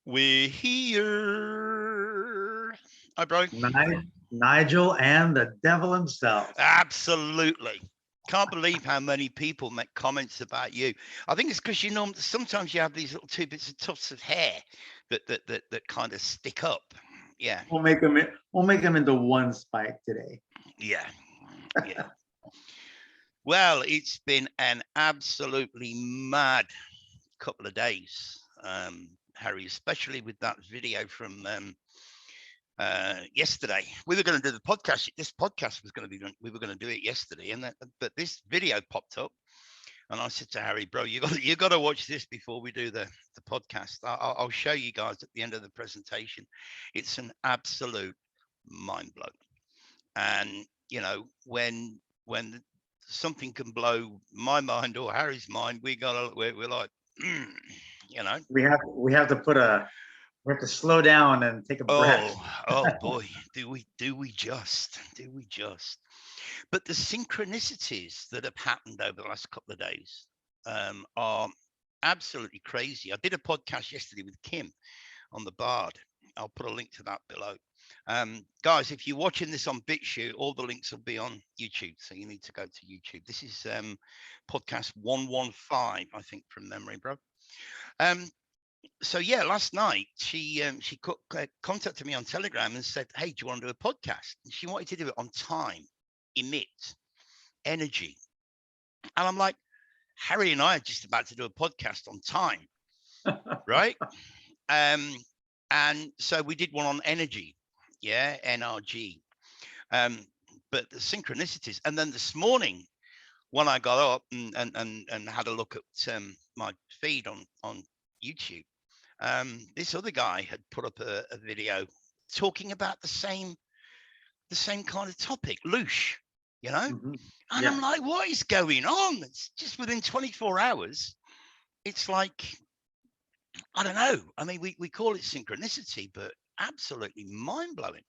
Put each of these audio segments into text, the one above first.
We're here. Hi, bro. Nigel and the devil himself. Absolutely. Can't believe how many people make comments about you. I think it's because sometimes you have these little two bits of tufts of hair that kind of stick up. Yeah, We'll make him into one spike today. yeah, yeah. Well, it's been an absolutely mad couple of days, Harry, especially with that video from yesterday. We were going to do the podcast. This podcast was going to be done. We were going to do it yesterday, but this video popped up, and I said to Harry, "Bro, you got to watch this before we do the podcast. I'll show you guys at the end of the presentation. It's an absolute mind blow, and when something can blow my mind or Harry's mind, we're like, you know, we have to slow down and take a breath. oh boy, do we just. But the synchronicities that have happened over the last couple of days are absolutely crazy. I did a podcast yesterday with Kim on the Bard. I'll put a link to that below. Guys, if you're watching this on BitChute, all the links will be on YouTube, so you need to go to YouTube. This is podcast 115, I think, from memory, bro. So yeah, last night she contacted me on Telegram and said, "Hey, do you want to do a podcast?" And she wanted to do it on time, emit, energy, and I'm like, Harry and I are just about to do a podcast on time, right? And so we did one on energy, yeah, NRG. But the synchronicities, and then this morning when I got up and had a look at my feed on YouTube. This other guy had put up a video talking about the same kind of topic, loosh, Mhm. and I'm like, what is going on? It's just within 24 hours. It's like, I don't know. I mean, we call it synchronicity, but absolutely mind blowing.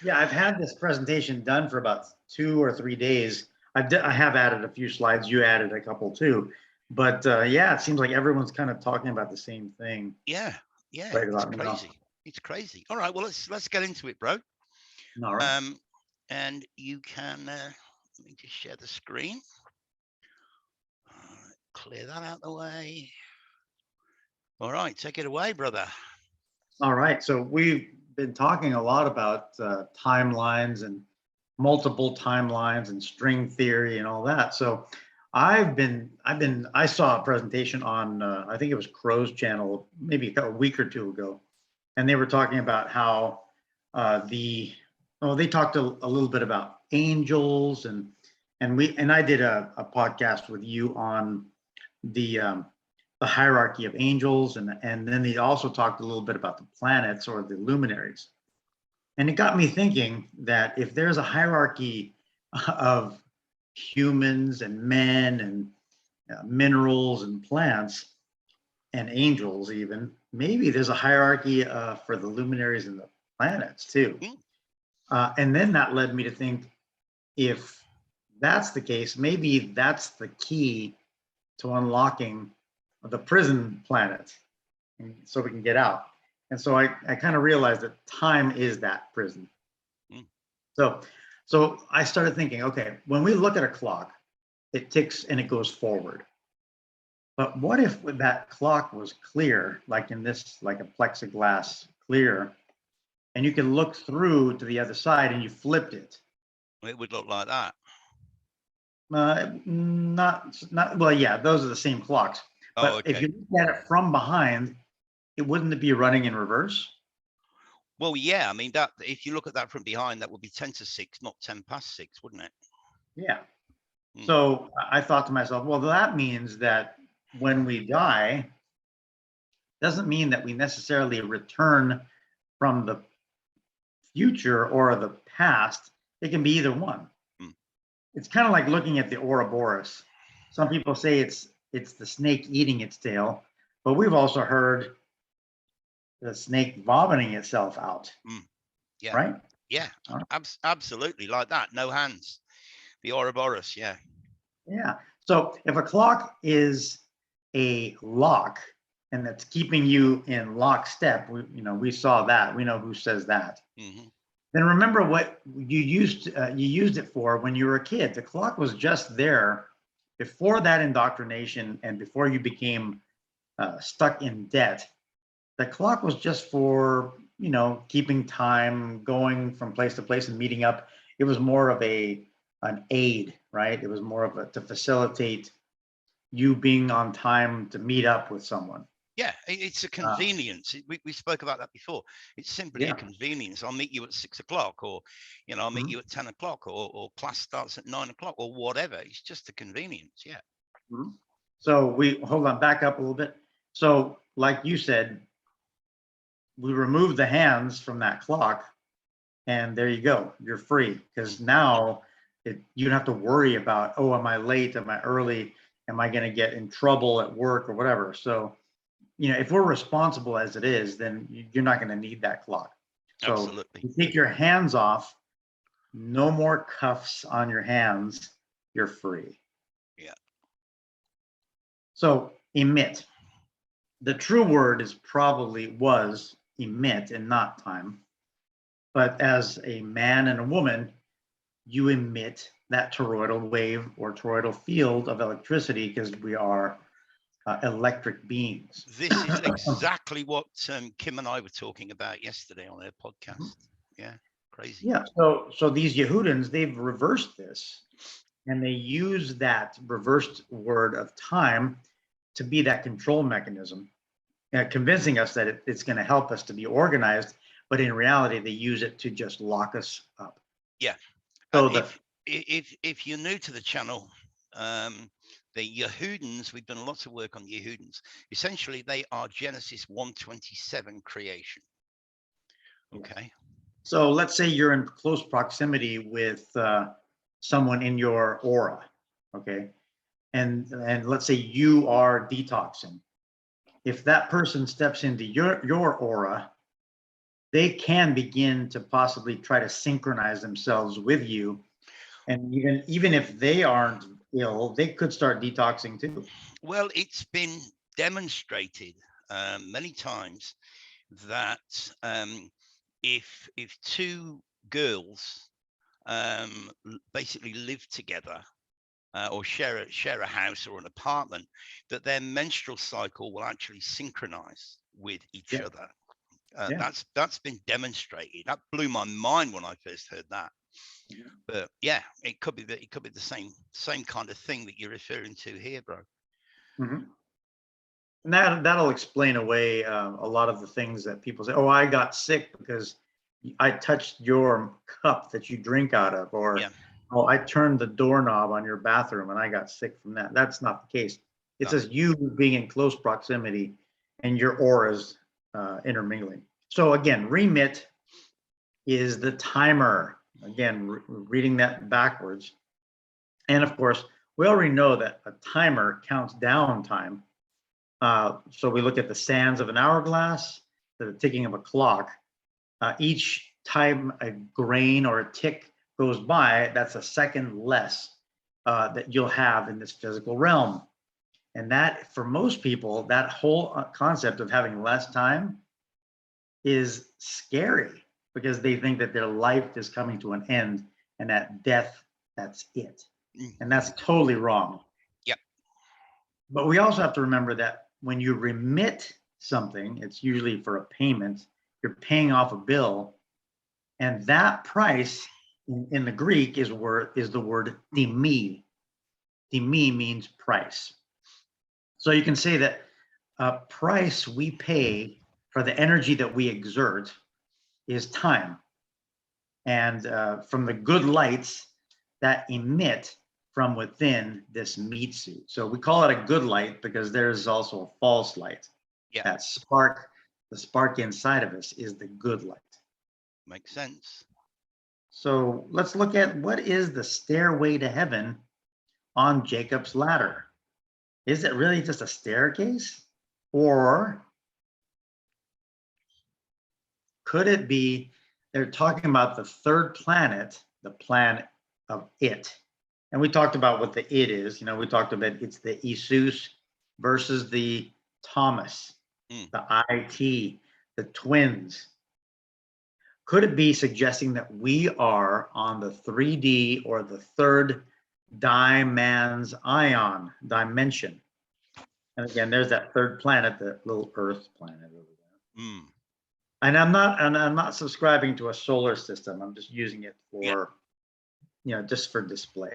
Yeah, I've had this presentation done for about 2 or 3 days. I have added a few slides. You added a couple too. But yeah, it seems like everyone's kind of talking about the same thing Yeah, right it's about now. crazy. It's crazy. All right, well let's get into it, bro. All right. And you can let me just share the screen. Clear that out the way. All right, take it away, brother. All right. So we've been talking a lot about timelines and multiple timelines and string theory and all that. So I saw a presentation on I think it was Crow's channel maybe a week or two ago, and they were talking about how they talked a little bit about angels and I did a podcast with you on the um, the hierarchy of angels, and then they also talked a little bit about the planets or the luminaries. And it got me thinking that if there's a hierarchy of humans and men and minerals and plants and angels, even maybe there's a hierarchy for the luminaries and the planets too. Mm. And then that led me to think, if that's the case, maybe that's the key to unlocking the prison planet, and so we can get out. And so I kind of realized that time is that prison. Mm. So I started thinking, okay, when we look at a clock, it ticks and it goes forward. But what if that clock was clear, like in this, like a plexiglass clear, and you can look through to the other side and you flipped it? It would look like that. Not well, yeah, those are the same clocks. Oh, But if okay. you look at it from behind, it wouldn't be running in reverse? Well, yeah. I mean, that if you look at that from behind, that would be 10 to 6, not 10 past 6, wouldn't it? Yeah. Mm. So I thought to myself, well, that means that when we die, doesn't mean that we necessarily return from the future or the past. It can be either one. Mm. It's kind of like looking at the Ouroboros. Some people say it's the snake eating its tail, but we've also heard the snake vomiting itself out. Mm. Yeah. Right? Yeah. All right. Absolutely, like that. No hands. The Ouroboros. Yeah. Yeah. So if a clock is a lock, and that's keeping you in lockstep. We saw that. We know who says that. Hmm. Then remember what you used it for when you were a kid. The clock was just there before that indoctrination and before you became stuck in debt. The clock was just for, keeping time, going from place to place and meeting up. It was more of an aid, right? It was more of to facilitate you being on time to meet up with someone. Yeah, it's a Uh, convenience. We spoke about that before. It's simply a yeah. convenience. I'll meet you at 6 o'clock, or I'll meet Mhm. you at 10 o'clock, or class starts at 9 o'clock, or whatever. It's just a convenience. Yeah. Mhm. So we hold on, back up a little bit. So, like you said, we removed the hands from that clock, and there you go. You're free because now you don't have to worry about, oh, am I late? Am I early? Am I going to get in trouble at work or whatever? So, if we're responsible as it is, then you're not going to need that clock. So Absolutely. you take your hands off, no more cuffs on your hands. You're free. Yeah. So emit. The true word was emit and not time. But as a man and a woman, you emit that toroidal wave or toroidal field of electricity because we are electric beings. This is exactly what Kim and I were talking about yesterday on their podcast. Yeah. Crazy. Yeah. So these Yehudans, they've reversed this, and they use that reversed word of time to be that control mechanism, convincing us that it's going to help us to be organized. But in reality, they use it to just lock us up. Yeah. So And the if you're new to the channel, the Yehudans, we've done lots of work on Yehudans. Essentially, they are Genesis 1:27 creation. Okay. So let's say you're in close proximity with someone in your aura, okay, and let's say you are detoxing. If that person steps into your aura, they can begin to possibly try to synchronize themselves with you, and even if they aren't ill, they could start detoxing too. Well, it's been demonstrated many times that if two girls basically live together, or share a house or an apartment, that their menstrual cycle will actually synchronize with each Yeah, other. yeah. That's been demonstrated. That blew my mind when I first heard that. But yeah, it could be the same kind of thing that you're referring to here, bro. Mm-hmm. And that'll explain away a lot of the things that people say. Oh, I got sick because I touched your cup that you drink out of, Yeah, or oh, I turned the doorknob on your bathroom and I got sick from that. That's not the case. It's no, just you being in close proximity and your auras intermingling. So again, remit is the timer. Again, reading that backwards. And of course, we already know that a timer counts down time. So we look at the sands of an hourglass, the ticking of a clock. Each time a grain or a tick goes by, that's a second less that you'll have in this physical realm. And that, for most people, that whole concept of having less time is scary because they think that their life is coming to an end and that death, that's it. And that's totally wrong. yep, But we also have to remember that when you remit something, it's usually for a payment, you're paying off a bill. And that price in the Greek is the word timi. Timi means price. So you can say that price we pay for the energy that we exert is time. And from the good lights that emit from within this meat suit. So we call it a good light because there's also a false light. yeah, That spark, the spark inside of us is the good light. makes sense. So let's look at what is the stairway to heaven on Jacob's ladder. Is it really just a staircase? Or could it be they're talking about the third planet, the planet of it? And we talked about what the it is. We talked about it's the Isus versus the Thomas, Mm. the IT, the twins. Could it be suggesting that we are on the 3D or the third dimans ion dimension? And again, there's that third planet, the little Earth planet over there. Mm. And I'm not subscribing to a solar system. I'm just using it for, just for display.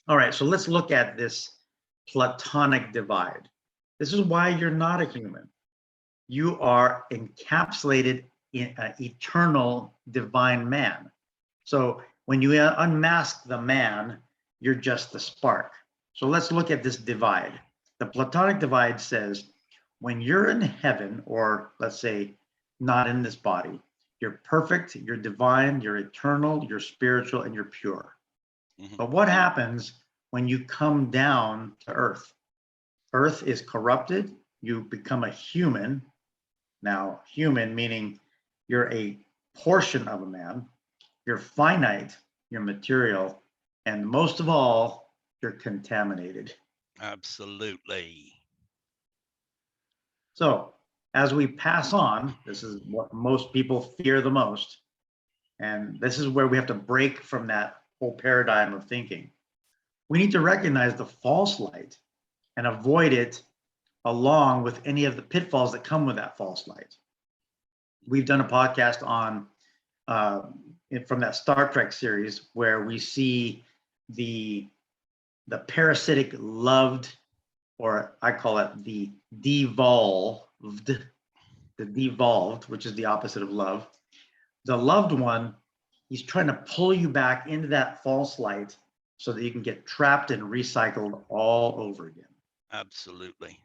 All right, so let's look at this platonic divide. This is why you're not a human. You are encapsulated in an eternal divine man. So when you unmask the man, you're just the spark. So let's look at this divide. The platonic divide says when you're in heaven, or let's say not in this body, you're perfect, you're divine, you're eternal, you're spiritual, and you're pure. Mm-hmm. But what happens when you come down to earth? Earth is corrupted, you become a human. Now, human meaning you're a portion of a man, you're finite, you're material, and most of all, you're contaminated. Absolutely. So, as we pass on, this is what most people fear the most. And this is where we have to break from that whole paradigm of thinking. We need to recognize the false light and avoid it along with any of the pitfalls that come with that false light. We've done a podcast on from that Star Trek series where we see the parasitic loved, or I call it the devolved, which is the opposite of love. The loved one, he's trying to pull you back into that false light so that you can get trapped and recycled all over again. Absolutely.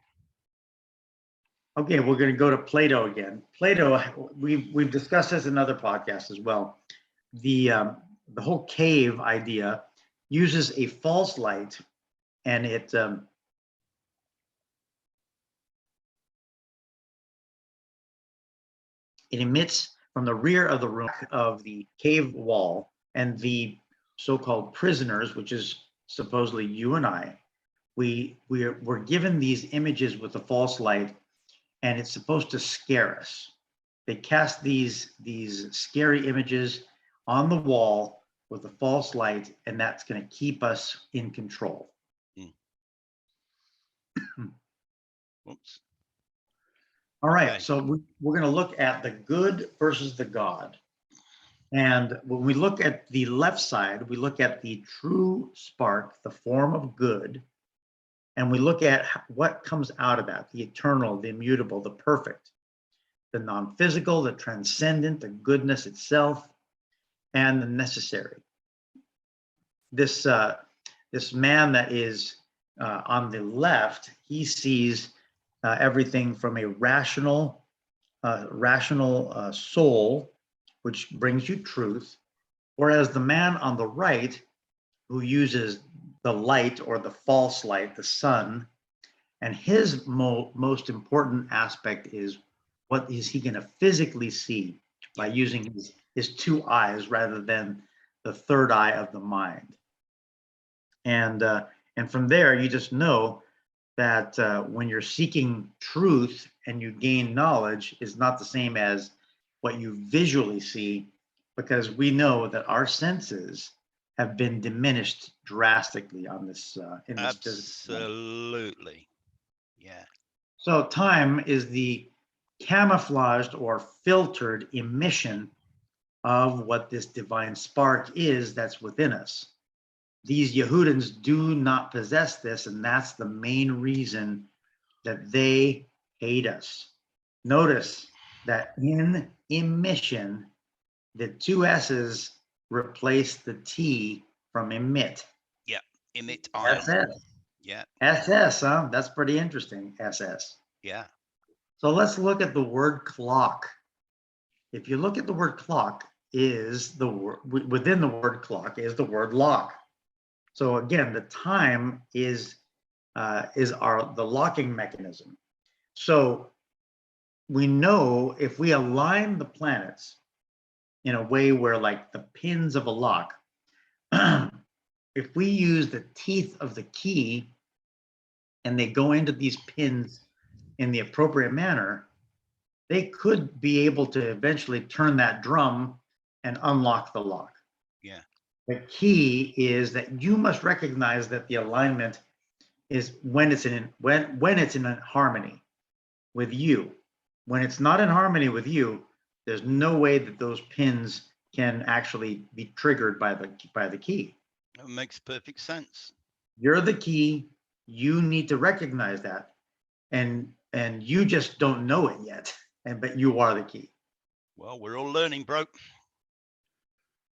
Okay, we're going to go to Plato again. Plato, we've discussed this in other podcasts as well. The whole cave idea uses a false light, and it emits from the rear of the room of the cave wall, and the so-called prisoners, which is supposedly you and I, we're given these images with the false light, and it's supposed to scare us. They cast these scary images on the wall with a false light, and that's going to keep us in control. Oops. All right, Okay. so we're going to look at the good versus the God. And when we look at the left side, we look at the true spark, the form of good, and we look at what comes out of that, the eternal, the immutable, the perfect, the non-physical, the transcendent, the goodness itself, and the necessary. This man that is on the left, he sees everything from a rational soul, which brings you truth, whereas the man on the right, who uses the light or the false light, the sun, and his most important aspect is what is he going to physically see by using his two eyes rather than the third eye of the mind. And from there, you just know that when you're seeking truth and you gain knowledge is not the same as what you visually see, because we know that our senses have been diminished drastically on this in this physical life. Absolutely. Yeah. So time is the camouflaged or filtered emission of what this divine spark is that's within us. These Yehudans do not possess this, and that's the main reason that they hate us. Notice that in emission, the two S's replace the T from emit. Yeah. Emit ion. SS. Yeah. SS, huh? That's pretty interesting, SS. Yeah. So let's look at the word clock. If you look at the word clock, is the word within the word clock is the word lock. So again, the time is the locking mechanism. So we know if we align the planets in a way where, like the pins of a lock, if we use the teeth of the key and they go into these pins in the appropriate manner, they could be able to eventually turn that drum and unlock the lock. Yeah. The key is that you must recognize that the alignment is when it's in harmony with you. When it's not in harmony with you, there's no way that those pins can actually be triggered by the key. That makes perfect sense. You're the key. You need to recognize that, and you just don't know it yet. But you are the key. Well, we're all learning, bro.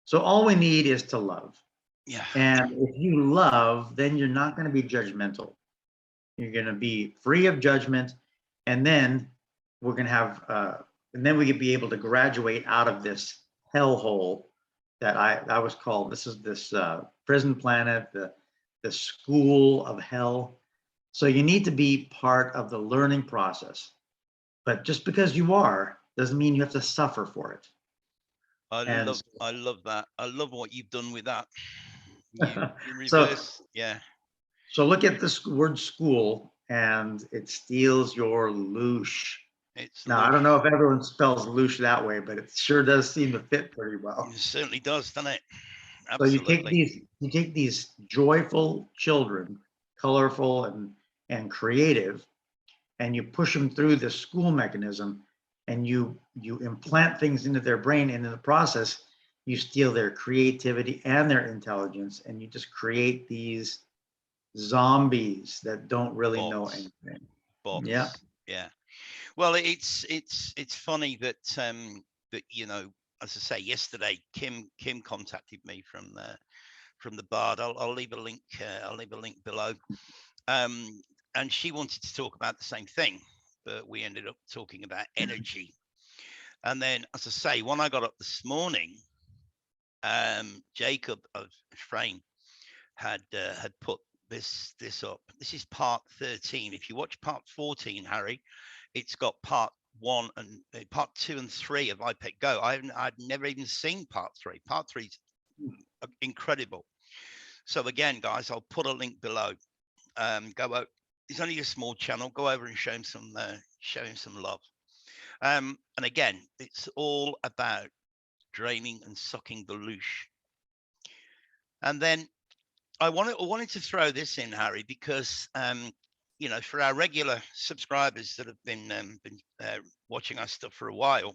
So all we need is to love. Yeah. And if you love, then you're not going to be judgmental. You're going to be free of judgment, and then we're going to have, and then we could be able to graduate out of this hellhole that I was called. This is this prison planet, the school of hell. So you need to be part of the learning process. But just because you are doesn't mean you have to suffer for it. I love that. I love what you've done with that. You So, reverse, yeah. so look at this word school, and it steals your loosh. Now, I don't know if everyone spells loosh that way, but it sure does seem to fit pretty well. It certainly does, doesn't it? Absolutely. So you take these joyful children, colorful and creative, and you push them through the school mechanism, and you implant things into their brain, and in the process, you steal their creativity and their intelligence, and you just create these zombies that don't really know anything. Bots. Yeah. Yeah. Well, it's funny that that, you know, as I say, yesterday Kim contacted me from the Bard. I'll leave a link. I'll leave a link below. And she wanted to talk about the same thing, but we ended up talking about energy. And then, as I say, when I got up this morning, Jacob of Frame had put this up. This is part 13. If you watch part 14, Harry, it's got part 1 and part 2 and 3 of iPad Go. I'd never even seen part 3. Part 3 is incredible. So again, guys, I'll put a link below. Go out. It's only a small channel. Go over and show him some love. And again, it's all about draining and sucking the loosh. And then I wanted to throw this in, Harry, because you know, for our regular subscribers that have been watching our stuff for a while,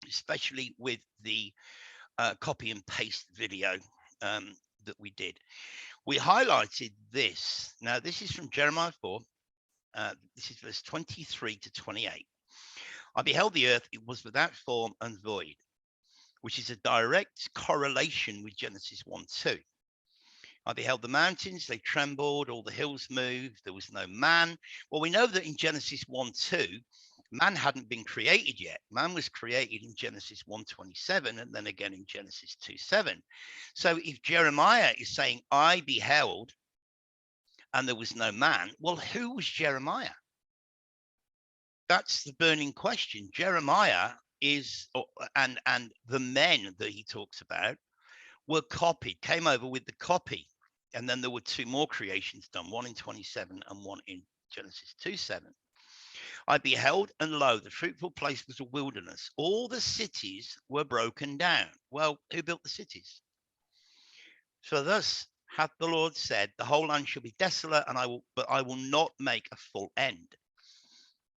especially with the copy and paste video that we did, we highlighted this. Now, this is from Jeremiah 4. This is verse 23 to 28. I beheld the earth, it was without form and void, which is a direct correlation with Genesis 1:2. I beheld the mountains, they trembled, all the hills moved, there was no man. Well, we know that in Genesis 1:2, man hadn't been created yet. Man was created in Genesis 1:27 and then again in Genesis 2:7. So if Jeremiah is saying, I beheld and there was no man, well, who was Jeremiah? That's the burning question. Jeremiah is, and the men that he talks about were copied, came over with the copy. And then there were 2 more creations done, one in 27 and one in Genesis 2:7. I beheld, and lo, the fruitful place was a wilderness. All the cities were broken down. Well, who built the cities? So thus hath the Lord said, the whole land shall be desolate, but I will not make a full end.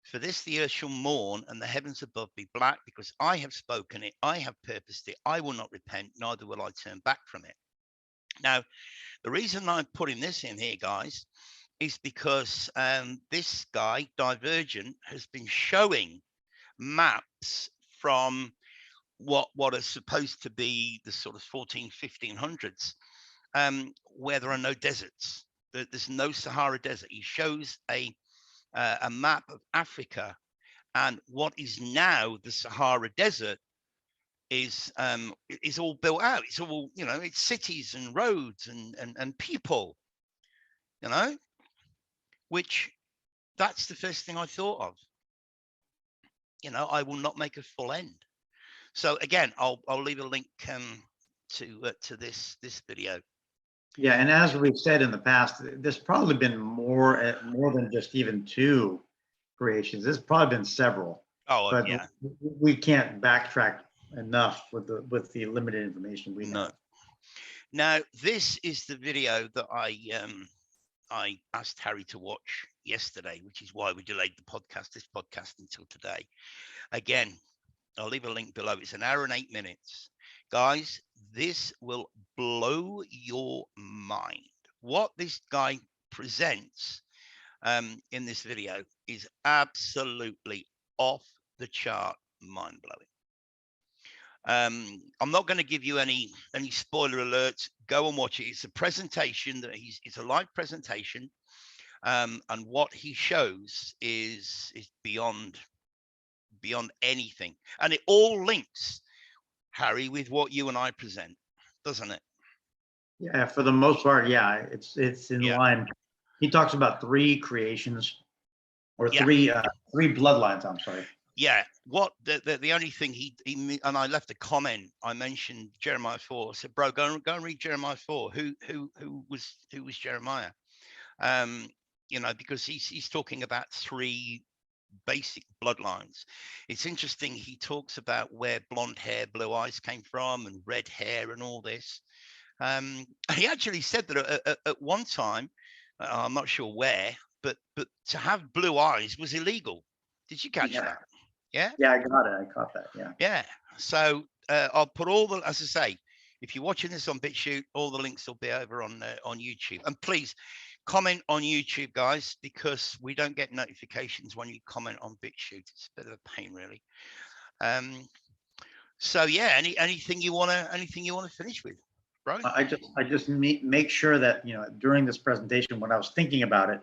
For this the earth shall mourn, and the heavens above be black, because I have spoken it, I have purposed it, I will not repent, neither will I turn back from it. Now, the reason I'm putting this in here, guys, is because this guy, Divergent, has been showing maps from what are supposed to be the sort of 1500s, where there are no deserts. There's no Sahara Desert. He shows a map of Africa, and what is now the Sahara Desert is all built out. It's all, you know, it's cities and roads and people, you know, which that's the first thing I thought of. You know, I will not make a full end. So again, I'll leave a link to this video. Yeah, and as we've said in the past, there's probably been more than just even 2 creations. There's probably been several, Oh, but yeah. we can't backtrack enough with the limited information we No. have. Now, this is the video that I asked Harry to watch yesterday, which is why we delayed this podcast until today. Again, I'll leave a link below. It's an hour and 8 minutes. Guys, this will blow your mind. What this guy presents in this video is absolutely off the chart, mind blowing. I'm not going to give you any spoiler alerts. Go and watch it. It's a presentation that it's a live presentation, and what he shows is beyond anything, and it all links, Harry, with what you and I present, doesn't it? Yeah, for the most part, yeah, it's in Yeah. line. He talks about three creations or Yeah. three bloodlines. I'm sorry. Yeah. What the only thing he and I left a comment. I mentioned Jeremiah 4. I said, bro, go and read Jeremiah 4. Who was Jeremiah? Because he's talking about three basic bloodlines. It's interesting. He talks about where blonde hair, blue eyes came from, and red hair, and all this. He actually said that at one time, I'm not sure where, but to have blue eyes was illegal. Did you catch that? Yeah. Yeah, I got it. I caught that. Yeah. Yeah. So I'll put all the, as I say, if you're watching this on BitChute, all the links will be over on YouTube. And please comment on YouTube, guys, because we don't get notifications when you comment on BitChute. It's a bit of a pain, really. So yeah, anything you wanna finish with, bro? I just make sure that, during this presentation, when I was thinking about it,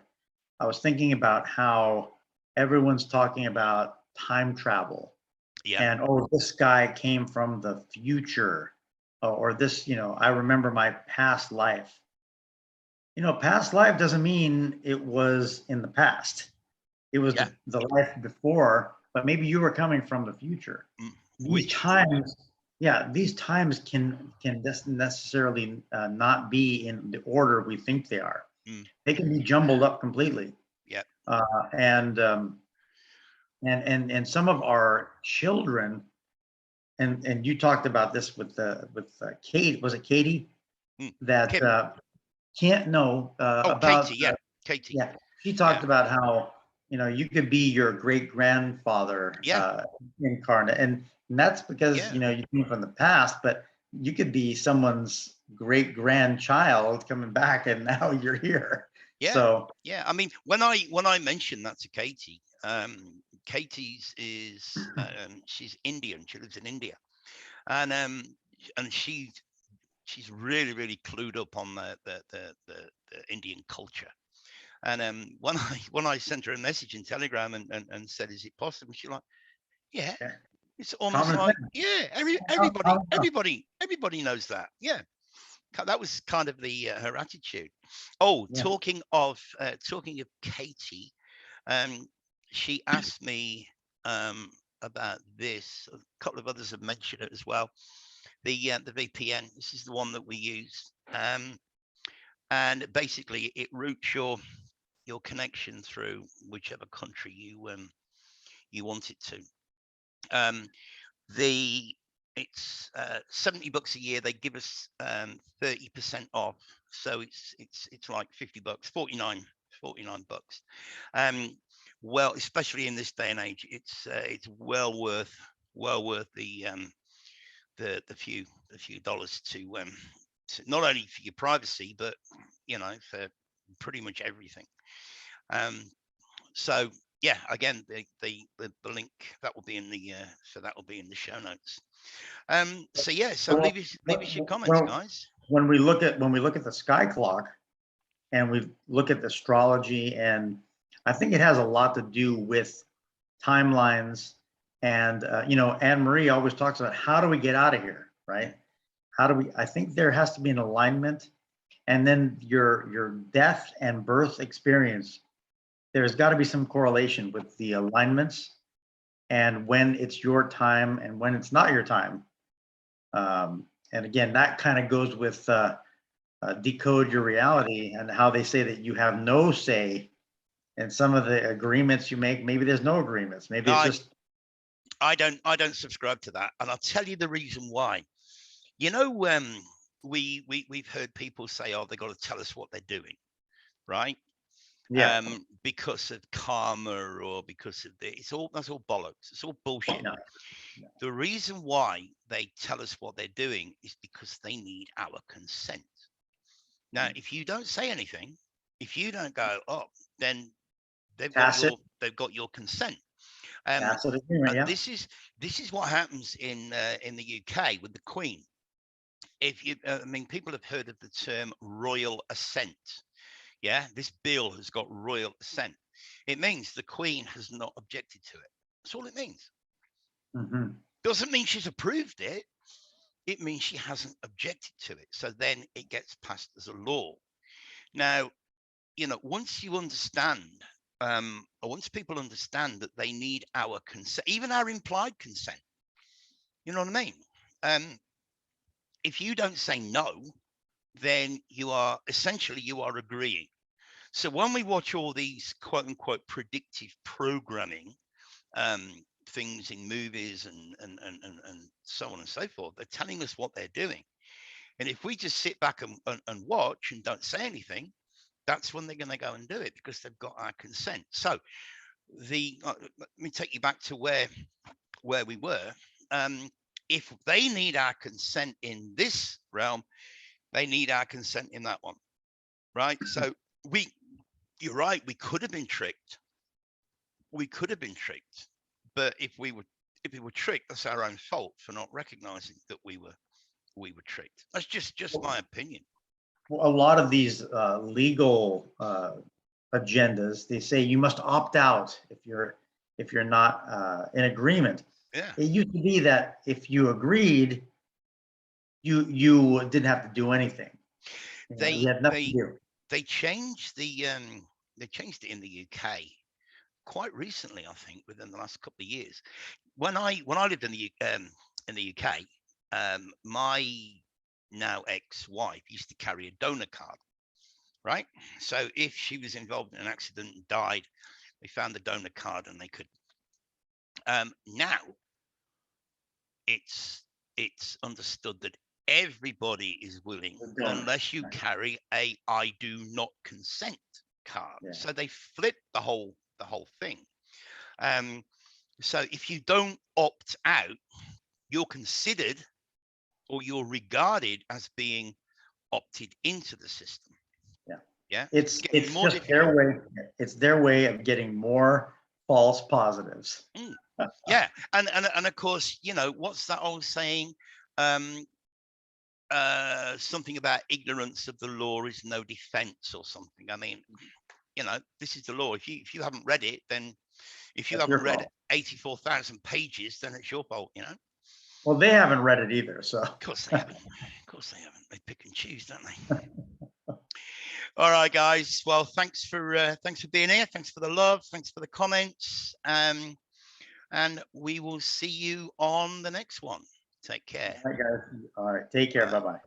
I was thinking about how everyone's talking about time travel. Yeah. And, oh, this guy came from the future, or this, I remember my past life. Past life doesn't mean it was in the past. It was Yeah. the life before, but maybe you were coming from the future. These times can just necessarily not be in the order we think they are. They can be jumbled up completely. Yeah. And some of our children, and you talked about this with Kate, was it Katie? That can't know about Katie. Yeah, Katie. Yeah, she talked about how you could be your great grandfather incarnate, and that's because you came from the past, but you could be someone's great grandchild coming back, and now you're here. Yeah. So yeah, I mean, when I mentioned that to Katie, Katie's is she's Indian. She lives in India, and she's really, really clued up on the Indian culture. And when I sent her a message in Telegram and said, "Is it possible?" She's like, "Yeah, it's almost like everybody knows that." Yeah, that was kind of her attitude. Oh, talking of Katie, she asked me about this. A couple of others have mentioned it as well. The VPN. This is the one that we use, and basically it routes your connection through whichever country you want it to. It's $70 a year. They give us 30% off, so it's like $50, 49 bucks. Well, especially in this day and age, it's well worth the few dollars to not only for your privacy, but for pretty much everything. So yeah, again, the link that will be in the show notes. So yeah, so leave us your comments, guys. When we look at the sky clock, and we look at the astrology, and I think it has a lot to do with timelines. And Anne Marie always talks about, how do we get out of here, right? I think there has to be an alignment, and then your death and birth experience, there's got to be some correlation with the alignments and when it's your time and when it's not your time. And again, that kind of goes with decode your reality, and how they say that you have no say and some of the agreements you make, maybe there's no agreements. Maybe it's just. I don't subscribe to that, and I'll tell you the reason why. You know, we've heard people say, "Oh, they got to tell us what they're doing," right? Yeah. Because of karma or because of that's all bollocks. It's all bullshit. No. The reason why they tell us what they're doing is because they need our consent. Now, if you don't say anything, if you don't go, oh, then they've got Tacit. They've got your consent. Tacit agreement. And Yeah. this is what happens in the UK with the Queen. If you, I mean, people have heard of the term royal assent. Yeah, this bill has got royal assent. It means the Queen has not objected to it. That's all it means. Mm-hmm. Doesn't mean she's approved it. It means she hasn't objected to it. So then it gets passed as a law. Now, you know, once you understand, once people understand that they need our consent, even our implied consent, you know what I mean? If you don't say no, then you are agreeing. So when we watch all these quote unquote predictive programming things in movies and so on and so forth, they're telling us what they're doing. And if we just sit back and watch and don't say anything, that's when they're going to go and do it because they've got our consent. So let me take you back to where we were. If they need our consent in this realm, they need our consent in that one, right? So you're right. We could have been tricked. But if we were tricked, that's our own fault for not recognizing that we were tricked. That's just my opinion. A lot of these legal agendas, they say you must opt out if you're not in agreement. Yeah. It used to be that if you agreed, you didn't have to do anything. You had nothing to do. They changed it in the UK quite recently, I think, within the last couple of years. When I lived in the UK, my now ex-wife used to carry a donor card, right? So if she was involved in an accident and died, they found the donor card and they could. Now it's understood that everybody is willing unless you carry a I do not consent card. Yeah. So they flipped the whole thing. So if you don't opt out, you're considered or you're regarded as being opted into the system. Yeah. Yeah. It's just their way. It's their way of getting more false positives. Yeah. And of course, you know, what's that old saying? Something about ignorance of the law is no defense or something. I mean, you know, this is the law. If you haven't read it, then if you haven't read 84,000 pages, then it's your fault, you know. Well, they haven't read it either, so. Of course they haven't. Of course they haven't. They pick and choose, don't they? All right, guys. Well, thanks for being here. Thanks for the love. Thanks for the comments. And we will see you on the next one. Take care. All right, guys. All right. Take care. Bye-bye.